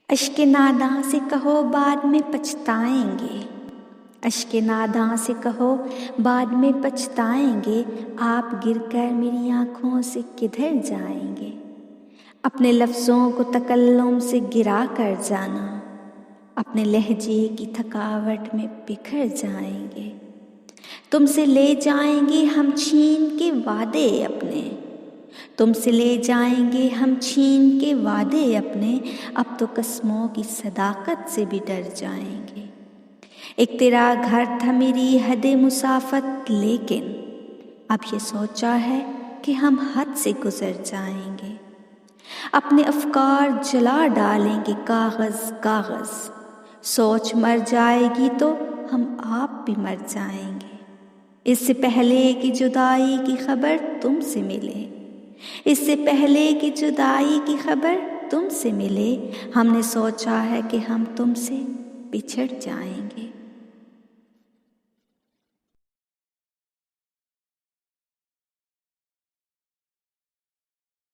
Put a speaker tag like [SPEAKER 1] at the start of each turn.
[SPEAKER 1] اشک ناداں سے کہو بعد میں پچھتائیں گے، اشک ناداں سے کہو بعد میں پچھتائیں گے، آپ گر کر میری آنکھوں سے کدھر جائیں گے؟ اپنے لفظوں کو تکلم سے گرا کر جانا، اپنے لہجے کی تھکاوٹ میں بکھر جائیں گے۔ تم سے لے جائیں گے ہم چھین کے وعدے اپنے، تم سے لے جائیں گے ہم چھین کے وعدے اپنے، اب تو قسموں کی صداقت سے بھی ڈر جائیں گے۔ ایک تیرا گھر تھا میری حد مسافت، لیکن اب یہ سوچا ہے کہ ہم حد سے گزر جائیں گے۔ اپنے افکار جلا ڈالیں گے کاغذ کاغذ، سوچ مر جائے گی تو ہم آپ بھی مر جائیں گے۔ اس سے پہلے کہ جدائی کی خبر تم سے ملے، اس سے پہلے کہ جدائی کی خبر تم سے ملے، ہم نے سوچا ہے کہ ہم تم سے بچھڑ جائیں گے۔